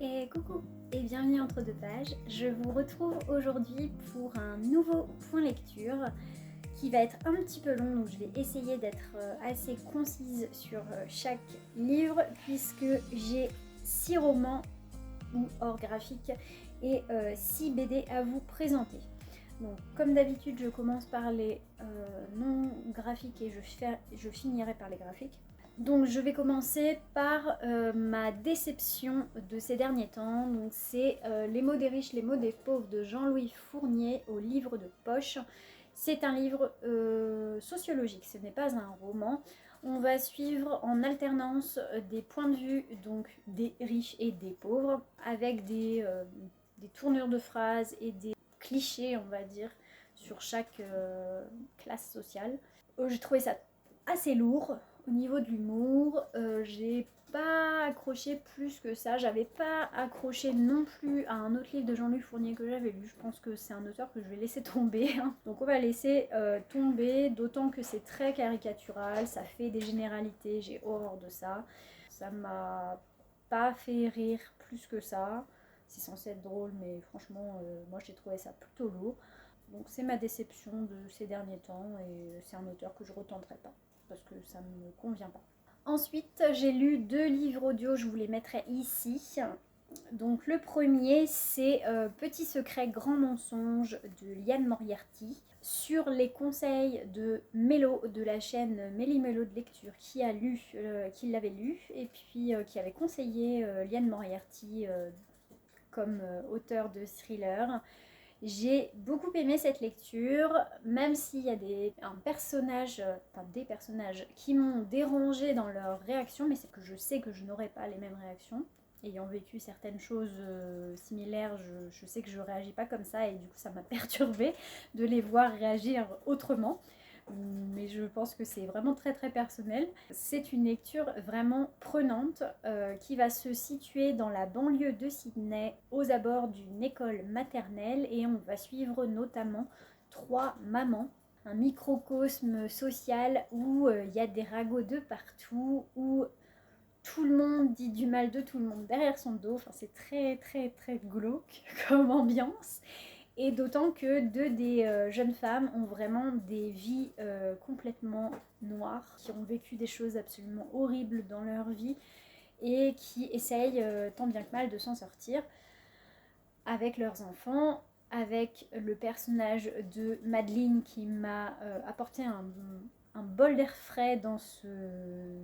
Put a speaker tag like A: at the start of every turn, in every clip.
A: Et coucou et bienvenue entre deux pages. Je vous retrouve aujourd'hui pour un nouveau point lecture qui va être un petit peu long, donc je vais essayer d'être assez concise sur chaque livre puisque j'ai 6 romans ou hors graphique et 6 BD à vous présenter. Donc comme d'habitude je commence par les non graphiques et je finirai par les graphiques. Donc je vais commencer par ma déception de ces derniers temps. Donc c'est Les mots des riches, les mots des pauvres de Jean-Louis Fournier au livre de poche. C'est un livre sociologique, ce n'est pas un roman. On va suivre en alternance des points de vue donc des riches et des pauvres avec des tournures de phrases et des clichés, on va dire, sur chaque classe sociale. J'ai trouvé ça assez lourd. Au niveau de l'humour, j'ai pas accroché plus que ça. J'avais pas accroché non plus à un autre livre de Jean-Louis Fournier que j'avais lu. Je pense que c'est un auteur que je vais laisser tomber. Donc on va laisser tomber, d'autant que c'est très caricatural, ça fait des généralités, j'ai horreur de ça. Ça m'a pas fait rire plus que ça. C'est censé être drôle, mais franchement, moi j'ai trouvé ça plutôt lourd. Donc c'est ma déception de ces derniers temps et c'est un auteur que je retenterai pas parce que ça ne me convient pas. Ensuite, j'ai lu 2 livres audio, je vous les mettrai ici. Donc le premier, c'est Petit secret, grand mensonge de Liane Moriarty sur les conseils de Mélo de la chaîne Méli Mélo de lecture qui l'avait lu et puis qui avait conseillé Liane Moriarty comme auteur de thriller. J'ai beaucoup aimé cette lecture, même s'il y a des personnages qui m'ont dérangé dans leurs réactions, mais c'est que je sais que je n'aurai pas les mêmes réactions. Ayant vécu certaines choses similaires, je sais que je ne réagis pas comme ça et du coup ça m'a perturbée de les voir réagir autrement. Mais je pense que c'est vraiment très très personnel. C'est une lecture vraiment prenante qui va se situer dans la banlieue de Sydney aux abords d'une école maternelle et on va suivre notamment 3 mamans. Un microcosme social où il y a des ragots de partout, où tout le monde dit du mal de tout le monde derrière son dos. Enfin, c'est très très très glauque comme ambiance. Et d'autant que 2 des jeunes femmes ont vraiment des vies complètement noires, qui ont vécu des choses absolument horribles dans leur vie et qui essayent tant bien que mal de s'en sortir avec leurs enfants, avec le personnage de Madeleine qui m'a apporté un bol d'air frais dans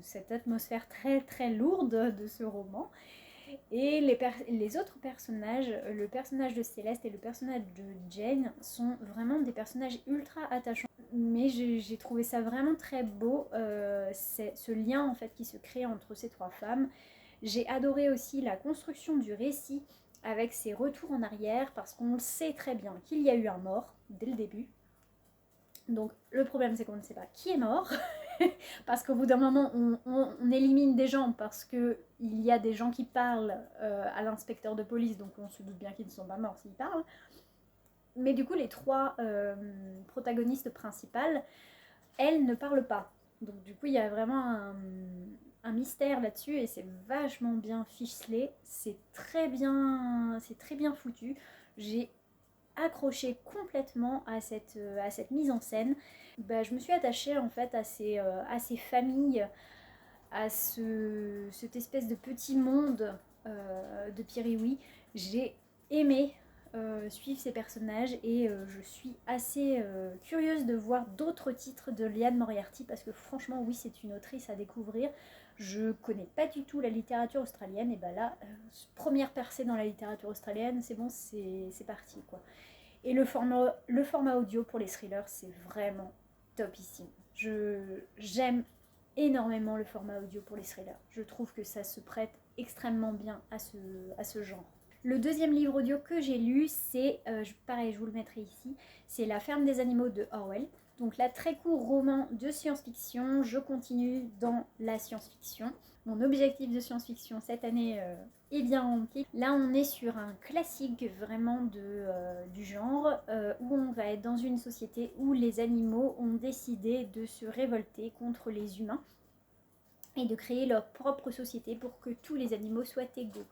A: cette atmosphère très très lourde de ce roman. Et les autres personnages, le personnage de Céleste et le personnage de Jane, sont vraiment des personnages ultra attachants. Mais j'ai trouvé ça vraiment très beau, c'est ce lien en fait qui se crée entre ces 3 femmes. J'ai adoré aussi la construction du récit avec ses retours en arrière parce qu'on le sait très bien qu'il y a eu un mort dès le début. Donc le problème c'est qu'on ne sait pas qui est mort. Parce qu'au bout d'un moment, on élimine des gens parce qu'il y a des gens qui parlent à l'inspecteur de police, donc on se doute bien qu'ils ne sont pas morts s'ils parlent. Mais du coup, les 3 protagonistes principales, elles ne parlent pas. Donc du coup, il y a vraiment un mystère là-dessus et c'est vachement bien ficelé. C'est très bien foutu. J'ai accroché complètement à cette mise en scène. Je me suis attachée en fait à ces familles, à cette espèce de petit monde de Piri-Oui. J'ai aimé suivre ces personnages et je suis assez curieuse de voir d'autres titres de Liane Moriarty parce que franchement oui c'est une autrice à découvrir. Je connais pas du tout la littérature australienne et là première percée dans la littérature australienne, c'est bon, c'est parti quoi. Et le format audio pour les thrillers, c'est vraiment topissime. J'aime énormément le format audio pour les thrillers. Je trouve que ça se prête extrêmement bien à ce genre. Le deuxième livre audio que j'ai lu, c'est, pareil, je vous le mettrai ici, c'est La ferme des animaux de Orwell. Donc là, très court roman de science-fiction, je continue dans la science-fiction. Mon objectif de science-fiction cette année est bien rempli. Là, on est sur un classique vraiment du genre, où on va être dans une société où les animaux ont décidé de se révolter contre les humains et de créer leur propre société pour que tous les animaux soient égaux.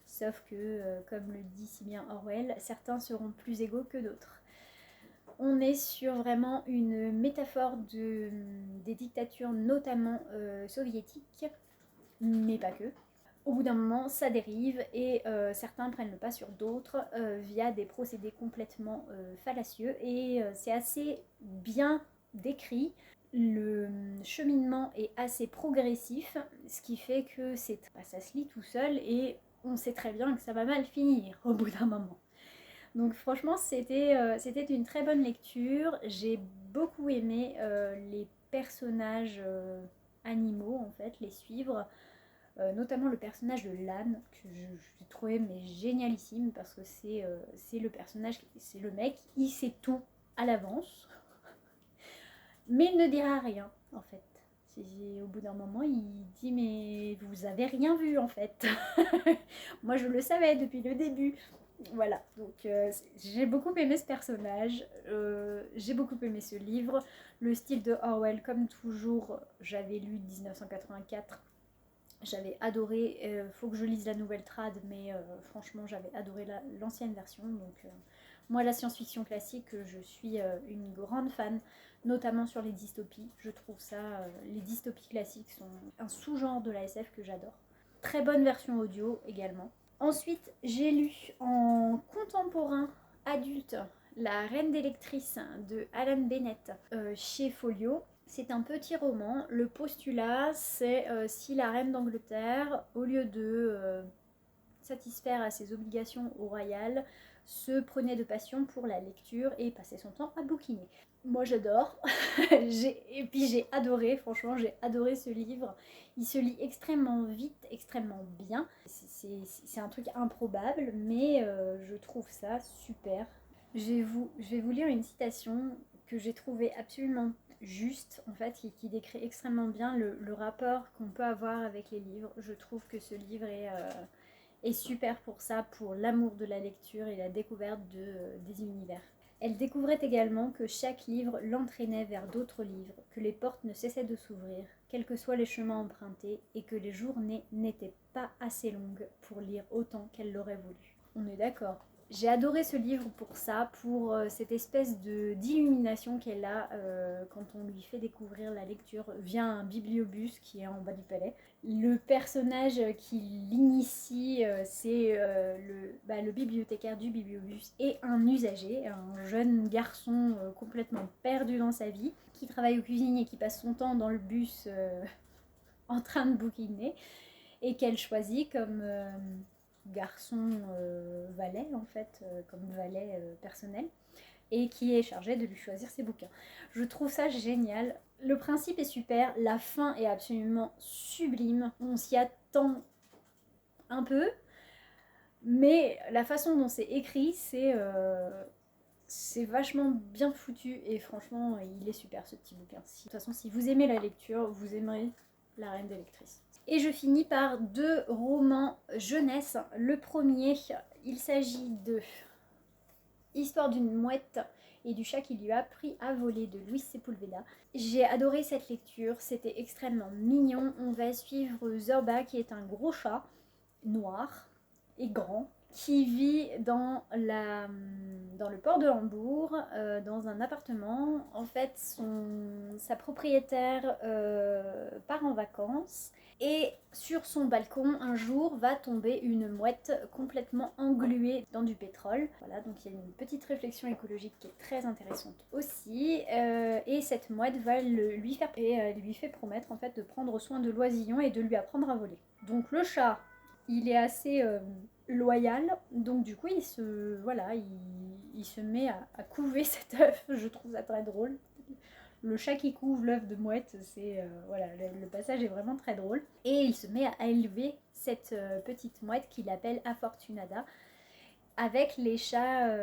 A: sauf que, comme le dit si bien Orwell, certains seront plus égaux que d'autres. On est sur vraiment une métaphore des dictatures, notamment soviétiques, mais pas que. Au bout d'un moment, ça dérive et certains prennent le pas sur d'autres via des procédés complètement fallacieux. Et c'est assez bien décrit. Le cheminement est assez progressif, ce qui fait que ça se lit tout seul et on sait très bien que ça va mal finir au bout d'un moment. Donc franchement, c'était une très bonne lecture. J'ai beaucoup aimé les personnages animaux, en fait, les suivre. Notamment le personnage de l'âne, que j'ai trouvé mais génialissime, parce que c'est le personnage, c'est le mec, il sait tout à l'avance, mais il ne dira rien, en fait. Au bout d'un moment, il dit mais vous avez rien vu en fait. Moi je le savais depuis le début. Voilà, donc j'ai beaucoup aimé ce personnage, j'ai beaucoup aimé ce livre. Le style de Orwell, comme toujours, j'avais lu 1984. J'avais adoré, faut que je lise la nouvelle trad, mais franchement j'avais adoré l'ancienne version. Donc moi la science-fiction classique, je suis une grande fan, notamment sur les dystopies. Je trouve ça, les dystopies classiques sont un sous-genre de la SF que j'adore. Très bonne version audio également. Ensuite j'ai lu en contemporain adulte La Reine des lectrices de Alan Bennett chez Folio. C'est un petit roman. Le postulat, c'est si la reine d'Angleterre, au lieu de satisfaire à ses obligations au royal, se prenait de passion pour la lecture et passait son temps à bouquiner. Moi j'adore. Et puis j'ai adoré, franchement j'ai adoré ce livre. Il se lit extrêmement vite, extrêmement bien. C'est un truc improbable, mais je trouve ça super. Je vais vous lire une citation que j'ai trouvée absolument juste, en fait, qui décrit extrêmement bien le rapport qu'on peut avoir avec les livres. Je trouve que ce livre est super pour ça, pour l'amour de la lecture et la découverte des univers. Elle découvrait également que chaque livre l'entraînait vers d'autres livres, que les portes ne cessaient de s'ouvrir, quels que soient les chemins empruntés, et que les journées n'étaient pas assez longues pour lire autant qu'elle l'aurait voulu. On est d'accord. J'ai adoré ce livre pour ça, pour cette espèce d'illumination qu'elle a quand on lui fait découvrir la lecture via un bibliobus qui est en bas du palais. Le personnage qui l'initie, c'est le bibliothécaire du bibliobus et un usager, un jeune garçon complètement perdu dans sa vie, qui travaille aux cuisines et qui passe son temps dans le bus en train de bouquiner, et qu'elle choisit comme garçon valet, en fait, comme valet personnel, et qui est chargé de lui choisir ses bouquins. Je trouve ça génial. Le principe est super, la fin est absolument sublime. On s'y attend un peu, mais la façon dont c'est écrit, c'est vachement bien foutu et franchement, il est super ce petit bouquin. De toute façon, si vous aimez la lecture, vous aimerez La Reine des lectrices. Et je finis par 2 romans jeunesse. Le premier, il s'agit de Histoire d'une mouette et du chat qui lui a appris à voler de Luis Sepulveda. J'ai adoré cette lecture, c'était extrêmement mignon. On va suivre Zorba qui est un gros chat noir et grand qui vit dans le port de Hambourg, dans un appartement. En fait, sa propriétaire part en vacances et sur son balcon, un jour, va tomber une mouette complètement engluée dans du pétrole. Voilà, donc il y a une petite réflexion écologique qui est très intéressante aussi. Et cette mouette va lui fait promettre en fait de prendre soin de l'oisillon et de lui apprendre à voler. Donc le chat, il est assez loyal, donc du coup il se met à couver cet œuf. Je trouve ça très drôle. Le chat qui couve l'œuf de mouette, le passage est vraiment très drôle. Et il se met à élever cette petite mouette qu'il appelle Afortunada avec les chats,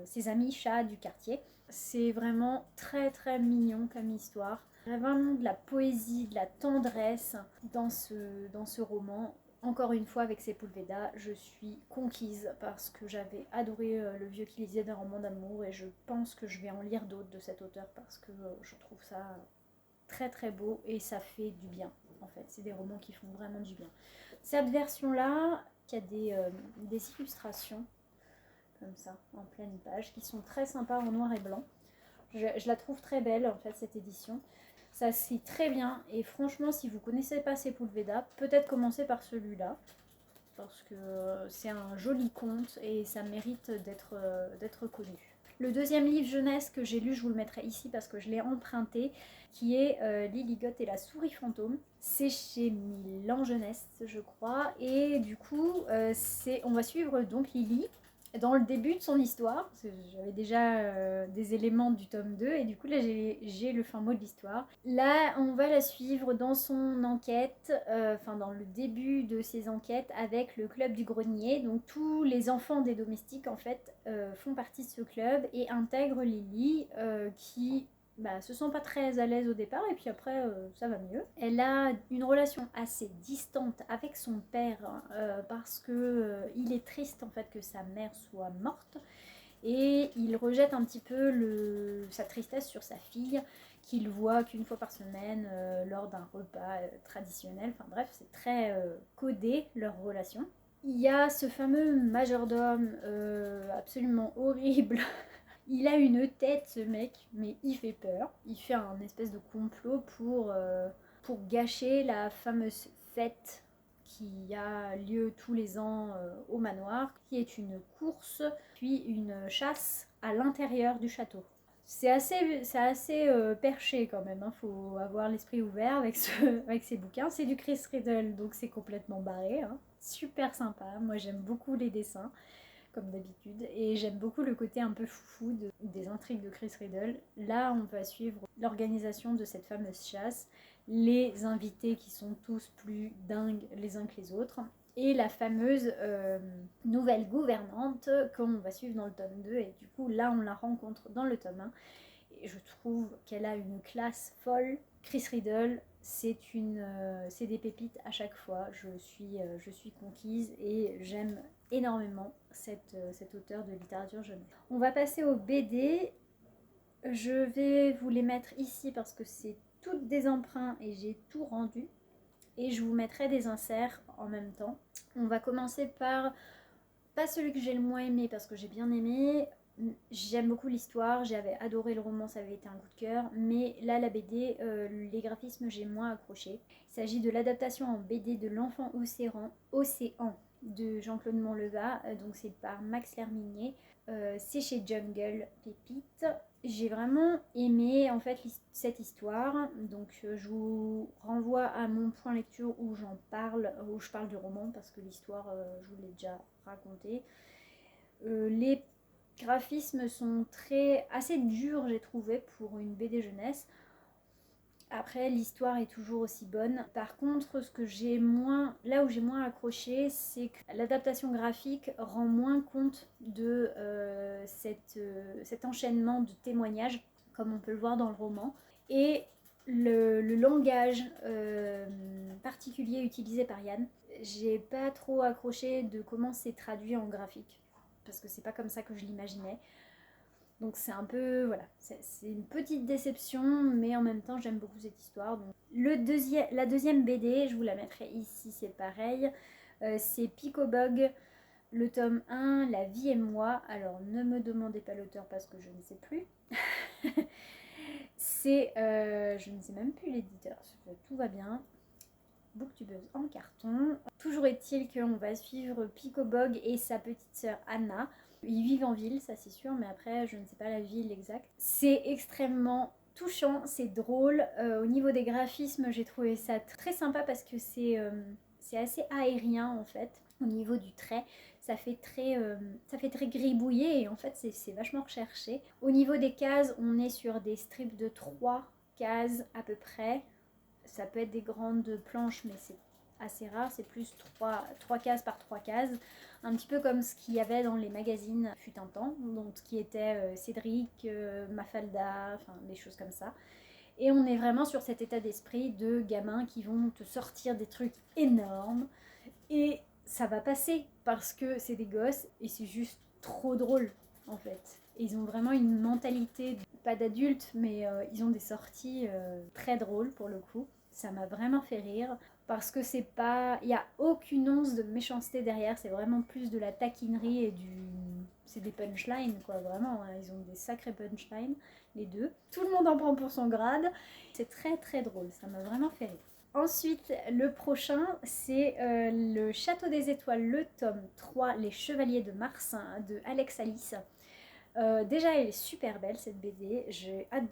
A: ses amis chats du quartier. C'est vraiment très très mignon comme histoire. Il y a vraiment de la poésie, de la tendresse dans ce roman. Encore une fois, avec Sepulveda, je suis conquise parce que j'avais adoré Le Vieux qui lisait des romans d'amour et je pense que je vais en lire d'autres de cet auteur parce que je trouve ça très très beau et ça fait du bien en fait. C'est des romans qui font vraiment du bien. Cette version-là, qu'il y a des illustrations comme ça en pleine page qui sont très sympas en noir et blanc. Je la trouve très belle en fait cette édition. Ça se lit très bien et franchement si vous connaissez pas Sepulveda, peut-être commencer par celui-là parce que c'est un joli conte et ça mérite d'être connu. Le deuxième livre jeunesse que j'ai lu, je vous le mettrai ici parce que je l'ai emprunté, qui est Liligoth et la souris fantôme. C'est chez Milan Jeunesse, je crois. Et du coup, on va suivre donc Lily dans le début de son histoire. J'avais déjà des éléments du tome 2 et du coup là j'ai le fin mot de l'histoire. Là on va la suivre dans son enquête, dans le début de ses enquêtes avec le club du grenier. Donc tous les enfants des domestiques en fait font partie de ce club et intègrent Lily qui se sent pas très à l'aise au départ et puis après ça va mieux. Elle a une relation assez distante avec son père parce que il est triste en fait que sa mère soit morte et il rejette un petit peu sa tristesse sur sa fille qu'il voit qu'une fois par semaine lors d'un repas traditionnel. Enfin bref, c'est très codé leur relation. Il y a ce fameux majordome absolument horrible. Il a une tête, ce mec, mais il fait peur. Il fait un espèce de complot pour gâcher la fameuse fête qui a lieu tous les ans au manoir, qui est une course, puis une chasse à l'intérieur du château. C'est assez perché quand même, hein. Faut avoir l'esprit ouvert avec ces bouquins. C'est du Chris Riddle, donc c'est complètement barré, hein. Super sympa, moi j'aime beaucoup les dessins comme d'habitude. Et j'aime beaucoup le côté un peu foufou des intrigues de Chris Riddle. Là, on va suivre l'organisation de cette fameuse chasse, les invités qui sont tous plus dingues les uns que les autres, et la fameuse nouvelle gouvernante qu'on va suivre dans le tome 2. Et du coup, là, on la rencontre dans le tome 1. Et je trouve qu'elle a une classe folle. Chris Riddle, c'est des pépites à chaque fois. Je suis conquise et j'aime énormément cet auteur de littérature jeunesse. On va passer au BD. Je vais vous les mettre ici parce que c'est toutes des emprunts et j'ai tout rendu. Et je vous mettrai des inserts en même temps. On va commencer par, pas celui que j'ai le moins aimé parce que j'ai bien aimé. J'aime beaucoup l'histoire, j'avais adoré le roman, ça avait été un coup de cœur, mais là la BD, les graphismes j'ai moins accroché. Il s'agit de l'adaptation en BD de L'Enfant Océan de Jean-Claude Monleva, donc c'est par Max Lerminier, c'est chez Jungle Pépite. J'ai vraiment aimé en fait cette histoire, donc je vous renvoie à mon point lecture où je parle du roman parce que l'histoire je vous l'ai déjà racontée. Les graphismes sont assez durs, j'ai trouvé, pour une BD jeunesse. Après, l'histoire est toujours aussi bonne. Par contre, là où j'ai moins accroché, c'est que l'adaptation graphique rend moins compte de cet enchaînement de témoignages, comme on peut le voir dans le roman. Et le langage particulier utilisé par Yann, j'ai pas trop accroché de comment c'est traduit en graphique, parce que c'est pas comme ça que je l'imaginais. Donc c'est un peu, voilà, c'est une petite déception, mais en même temps j'aime beaucoup cette histoire. Donc, la deuxième BD, je vous la mettrai ici, c'est pareil. C'est Picobug, le tome 1, La vie et moi. Alors ne me demandez pas l'auteur parce que je ne sais plus. Je ne sais même plus l'éditeur, tout va bien. Booktubeuse en carton. Toujours est-il qu'on va suivre Picobug et sa petite sœur Anna. Ils vivent en ville, ça c'est sûr, mais après je ne sais pas la ville exacte. C'est extrêmement touchant, c'est drôle. Au niveau des graphismes, j'ai trouvé ça très sympa parce que c'est assez aérien en fait. Au niveau du trait, ça fait très gribouillé et en fait c'est vachement recherché. Au niveau des cases, on est sur des strips de 3 cases à peu près. Ça peut être des grandes planches, mais c'est assez rare, c'est plus 3 cases par 3 cases, un petit peu comme ce qu'il y avait dans les magazines fut un temps, donc ce qui était Cédric, Mafalda, enfin des choses comme ça. Et on est vraiment sur cet état d'esprit de gamins qui vont te sortir des trucs énormes, et ça va passer parce que c'est des gosses et c'est juste trop drôle en fait. Et ils ont vraiment une mentalité, pas d'adultes, mais ils ont des sorties très drôles pour le coup. Ça m'a vraiment fait rire parce que c'est pas, il y a aucune once de méchanceté derrière, c'est vraiment plus de la taquinerie et c'est des punchlines quoi, vraiment, hein. Ils ont des sacrés punchlines les deux. Tout le monde en prend pour son grade. C'est très très drôle, ça m'a vraiment fait rire. Ensuite, le prochain, c'est le Château des Étoiles, le tome 3, Les Chevaliers de Mars, hein, de Alex Alice. Déjà, elle est super belle cette BD.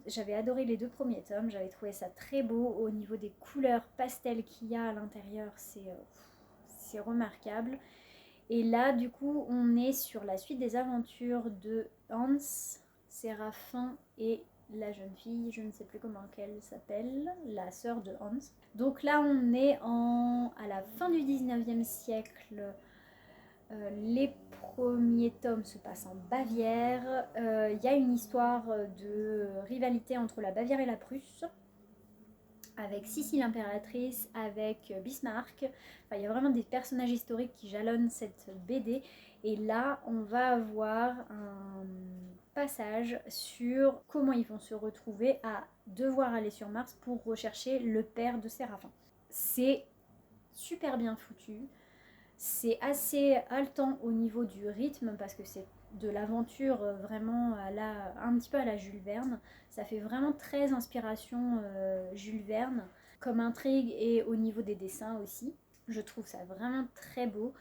A: J'avais adoré les 2 premiers tomes. J'avais trouvé ça très beau au niveau des couleurs pastel qu'il y a à l'intérieur. C'est remarquable. Et là, du coup, on est sur la suite des aventures de Hans, Séraphin et la jeune fille, je ne sais plus comment elle s'appelle, la sœur de Hans. Donc là, on est à la fin du 19e siècle. Les premiers tomes se passent en Bavière. Il y a une histoire de rivalité entre la Bavière et la Prusse, avec Sissi l'impératrice, avec Bismarck. Enfin, il y a vraiment des personnages historiques qui jalonnent cette BD. Et là, on va avoir un passage sur comment ils vont se retrouver à devoir aller sur Mars pour rechercher le père de Séraphin. C'est super bien foutu. C'est assez haletant au niveau du rythme parce que c'est de l'aventure vraiment un petit peu à la Jules Verne. Ça fait vraiment très inspiration Jules Verne comme intrigue et au niveau des dessins aussi. Je trouve ça vraiment très beau.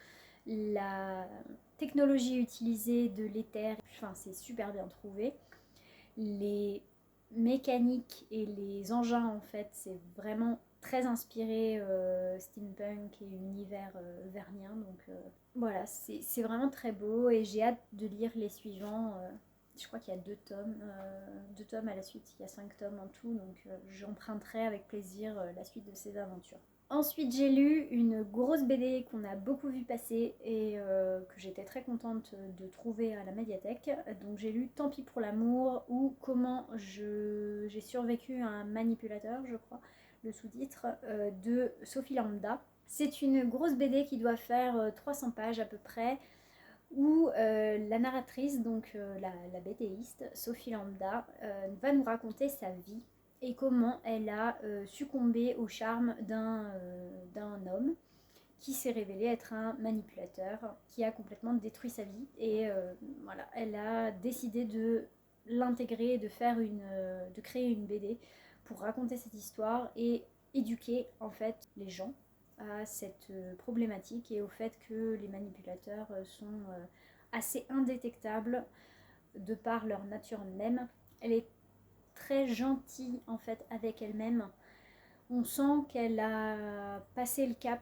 A: La technologie utilisée de l'éther, enfin, c'est super bien trouvé. Les mécaniques et les engins en fait, c'est vraiment très inspiré steampunk et univers vernien. Donc voilà, c'est vraiment très beau et j'ai hâte de lire les suivants. Je crois qu'il y a 2 tomes à la suite, il y a 5 tomes en tout, donc j'emprunterai avec plaisir la suite de ces aventures. Ensuite, j'ai lu une grosse BD qu'on a beaucoup vu passer et que j'étais très contente de trouver à la médiathèque. Donc j'ai lu Tant pis pour l'amour ou Comment j'ai survécu à un manipulateur, je crois, le sous-titre, de Sophie Lambda. C'est une grosse BD qui doit faire 300 pages à peu près, où la narratrice, donc la BDiste, Sophie Lambda, va nous raconter sa vie et comment elle a succombé au charme d'un homme qui s'est révélé être un manipulateur, qui a complètement détruit sa vie. Et voilà, elle a décidé de l'intégrer, de créer une BD pour raconter cette histoire et éduquer en fait les gens à cette problématique et au fait que les manipulateurs sont assez indétectables de par leur nature même. Elle est très gentille en fait avec elle-même. On sent qu'elle a passé le cap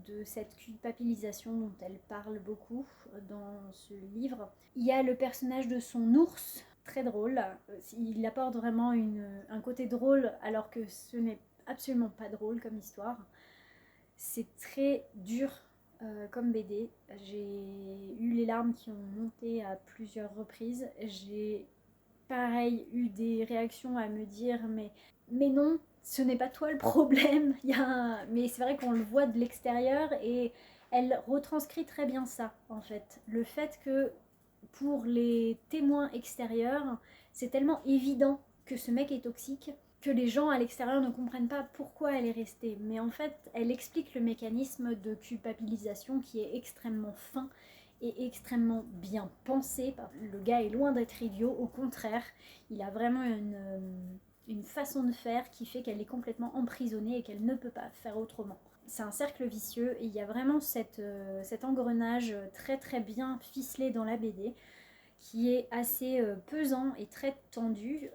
A: de cette culpabilisation dont elle parle beaucoup dans ce livre. Il y a le personnage de son ours, très drôle. Il apporte vraiment un côté drôle alors que ce n'est absolument pas drôle comme histoire. C'est très dur comme BD. J'ai eu les larmes qui ont monté à plusieurs reprises. J'ai pareil eu des réactions à me dire mais non, ce n'est pas toi le problème. Mais c'est vrai qu'on le voit de l'extérieur et elle retranscrit très bien ça en fait. Le fait que pour les témoins extérieurs, c'est tellement évident que ce mec est toxique que les gens à l'extérieur ne comprennent pas pourquoi elle est restée. Mais en fait, elle explique le mécanisme de culpabilisation qui est extrêmement fin et extrêmement bien pensé. Le gars est loin d'être idiot, au contraire, il a vraiment une façon de faire qui fait qu'elle est complètement emprisonnée et qu'elle ne peut pas faire autrement. C'est un cercle vicieux et il y a vraiment cet engrenage très très bien ficelé dans la BD qui est assez pesant et très tendu.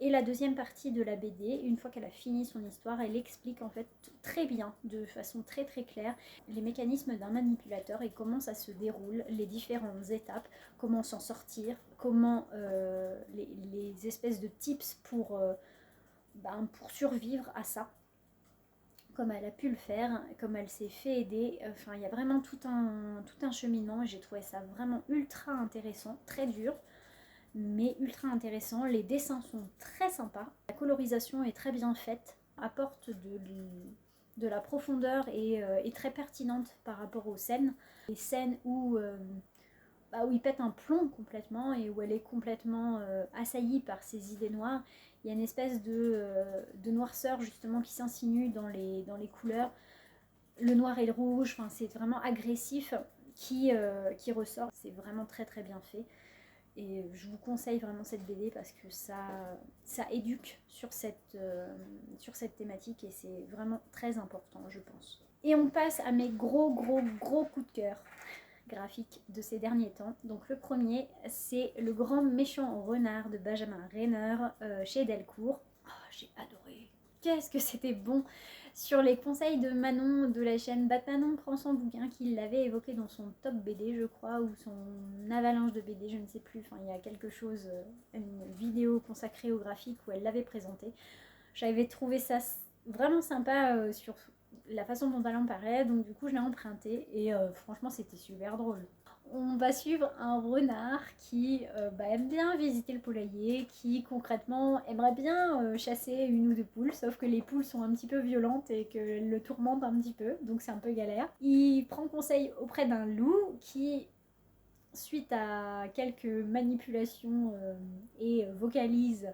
A: Et la deuxième partie de la BD, une fois qu'elle a fini son histoire, elle explique en fait très bien, de façon très très claire, les mécanismes d'un manipulateur et comment ça se déroule, les différentes étapes, comment s'en sortir, comment les espèces de tips pour survivre à ça, comme elle a pu le faire, comme elle s'est fait aider. Enfin, il y a vraiment tout un cheminement et j'ai trouvé ça vraiment ultra intéressant, très dur, mais ultra intéressant. Les dessins sont très sympas, la colorisation est très bien faite, apporte de la profondeur et est très pertinente par rapport aux scènes. Les scènes où il pète un plomb complètement et où elle est complètement assaillie par ses idées noires. Il y a une espèce de noirceur justement qui s'insinue dans les couleurs. Le noir et le rouge, enfin, c'est vraiment agressif qui ressort. C'est vraiment très très bien fait. Et je vous conseille vraiment cette BD parce que ça éduque sur cette thématique et c'est vraiment très important, je pense. Et on passe à mes gros coups de cœur graphiques de ces derniers temps. Donc le premier, c'est Le Grand Méchant Renard de Benjamin Renner chez Delcourt. Oh, j'ai adoré. Qu'est-ce que c'était bon! Sur les conseils de Manon de la chaîne Batmanon prend son bouquin, qu'il l'avait évoqué dans son top BD, je crois, ou son avalanche de BD, je ne sais plus. Enfin, il y a quelque chose, une vidéo consacrée au graphique où elle l'avait présenté. J'avais trouvé ça vraiment sympa sur la façon dont elle en parlait, donc du coup je l'ai emprunté et franchement c'était super drôle. On va suivre un renard qui aime bien visiter le poulailler, qui concrètement aimerait bien chasser une ou deux poules, sauf que les poules sont un petit peu violentes et qu'elles le tourmentent un petit peu, donc c'est un peu galère. Il prend conseil auprès d'un loup qui, suite à quelques manipulations et vocalises,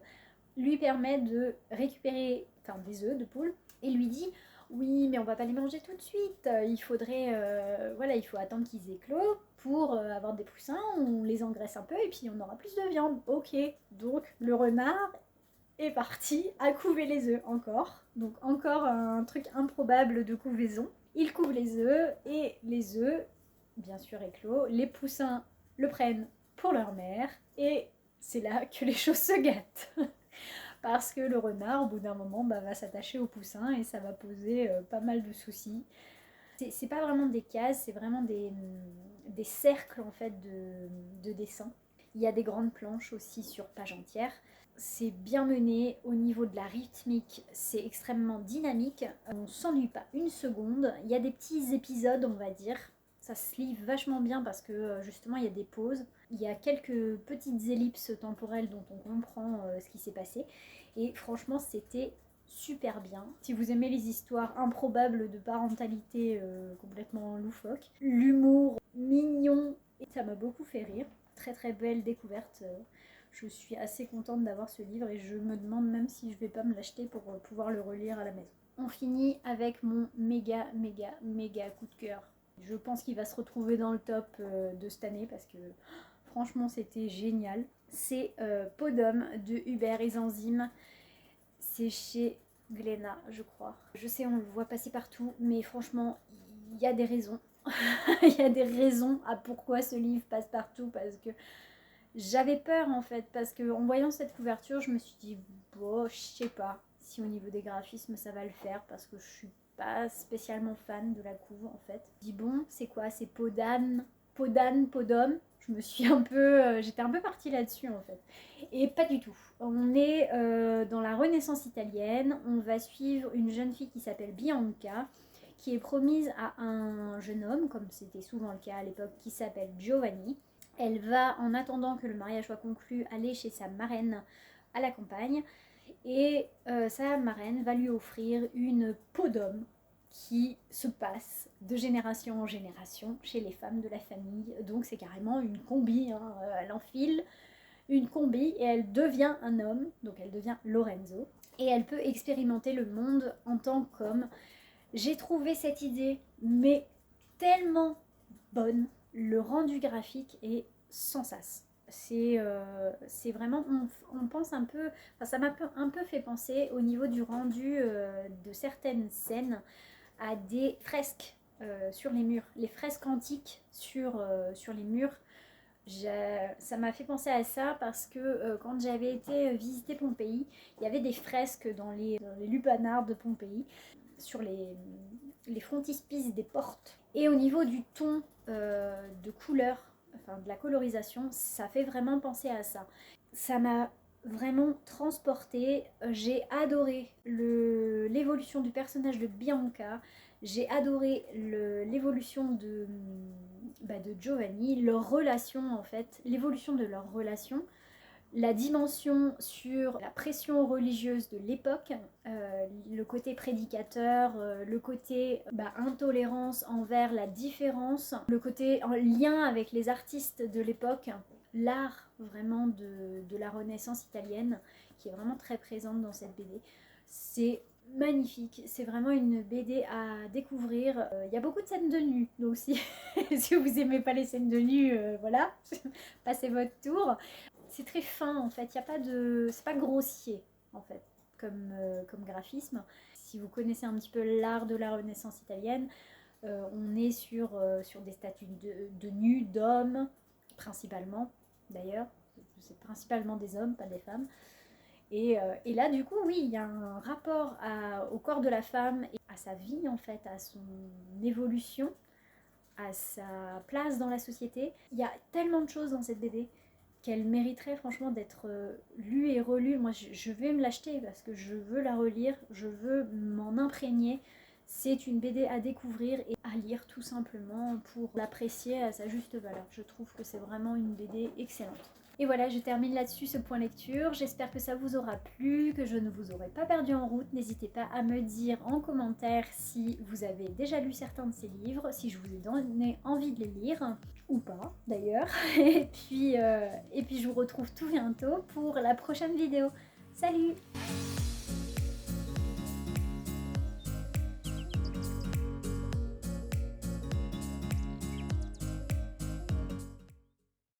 A: lui permet de récupérer des œufs de poule et lui dit oui mais on va pas les manger tout de suite, il faudrait il faut attendre qu'ils éclosent pour avoir des poussins, on les engraisse un peu et puis on aura plus de viande. Ok, donc le renard est parti à couver les œufs encore, donc encore un truc improbable de couvaison. Il couve les œufs et les œufs bien sûr éclos, les poussins le prennent pour leur mère et c'est là que les choses se gâtent. Parce que le renard, au bout d'un moment, va s'attacher au poussin et ça va poser pas mal de soucis. C'est pas vraiment des cases, c'est vraiment des cercles en fait de dessin. Il y a des grandes planches aussi sur page entière. C'est bien mené au niveau de la rythmique, c'est extrêmement dynamique. On s'ennuie pas une seconde. Il y a des petits épisodes, on va dire. Ça se lit vachement bien parce que justement il y a des pauses. Il y a quelques petites ellipses temporelles dont on comprend ce qui s'est passé. Et franchement, c'était super bien. Si vous aimez les histoires improbables de parentalité complètement loufoque, l'humour mignon, et ça m'a beaucoup fait rire. Très très belle découverte. Je suis assez contente d'avoir ce livre et je me demande même si je vais pas me l'acheter pour pouvoir le relire à la maison. On finit avec mon méga coup de cœur. Je pense qu'il va se retrouver dans le top de cette année parce que franchement c'était génial. C'est Podum de Hubert et Zanzime. C'est chez Glénat, je crois. Je sais, on le voit passer partout, mais franchement, il y a des raisons. Il y a des raisons à pourquoi ce livre passe partout, parce que j'avais peur en fait, parce que en voyant cette couverture, je me suis dit, bon, je sais pas si au niveau des graphismes ça va le faire, parce que je suis pas spécialement fan de la couve en fait. Je dis bon, c'est quoi? C'est Podane, Podum. Je me suis un peu, j'étais un peu partie là-dessus en fait. Et pas du tout. On est dans la Renaissance italienne. On va suivre une jeune fille qui s'appelle Bianca, qui est promise à un jeune homme, comme c'était souvent le cas à l'époque, qui s'appelle Giovanni. Elle va, en attendant que le mariage soit conclu, aller chez sa marraine à la campagne. Et sa marraine va lui offrir une peau d'homme qui se passe de génération en génération chez les femmes de la famille. Donc c'est carrément une combi, hein. Elle enfile une combi et elle devient un homme, donc elle devient Lorenzo. Et elle peut expérimenter le monde en tant qu'homme. J'ai trouvé cette idée, mais tellement bonne. Le rendu graphique est sans sas. C'est vraiment, on pense un peu, ça m'a un peu fait penser au niveau du rendu de certaines scènes à des fresques sur les murs, les fresques antiques sur les murs. Ça m'a fait penser à ça parce que quand j'avais été visiter Pompéi, il y avait des fresques dans les lupanards de Pompéi, sur les frontispices des portes. Et au niveau du ton de couleur, enfin de la colorisation, ça fait vraiment penser à ça. Ça m'a vraiment transportée. J'ai adoré l'évolution du personnage de Bianca. J'ai adoré l'évolution de Giovanni, leur relation en fait, l'évolution de leur relation, la dimension sur la pression religieuse de l'époque, le côté prédicateur, le côté intolérance envers la différence, le côté en lien avec les artistes de l'époque, l'art vraiment de la Renaissance italienne qui est vraiment très présente dans cette BD. C'est magnifique, c'est vraiment une BD à découvrir. Il y a beaucoup de scènes de nu, donc si vous aimez pas les scènes de nu, voilà, passez votre tour. C'est très fin en fait, il y a pas de, c'est pas grossier en fait comme graphisme. Si vous connaissez un petit peu l'art de la Renaissance italienne, on est sur des statues de nus, d'hommes, principalement d'ailleurs. C'est principalement des hommes, pas des femmes. Et là, du coup, oui, il y a un rapport au corps de la femme et à sa vie, en fait, à son évolution, à sa place dans la société. Il y a tellement de choses dans cette BD qu'elle mériterait franchement d'être lue et relue. Moi, je vais me l'acheter parce que je veux la relire, je veux m'en imprégner. C'est une BD à découvrir et à lire tout simplement pour l'apprécier à sa juste valeur. Je trouve que c'est vraiment une BD excellente. Et voilà, je termine là-dessus ce point lecture. J'espère que ça vous aura plu, que je ne vous aurai pas perdu en route. N'hésitez pas à me dire en commentaire si vous avez déjà lu certains de ces livres, si je vous ai donné envie de les lire, ou pas d'ailleurs. Et puis je vous retrouve tout bientôt pour la prochaine vidéo. Salut!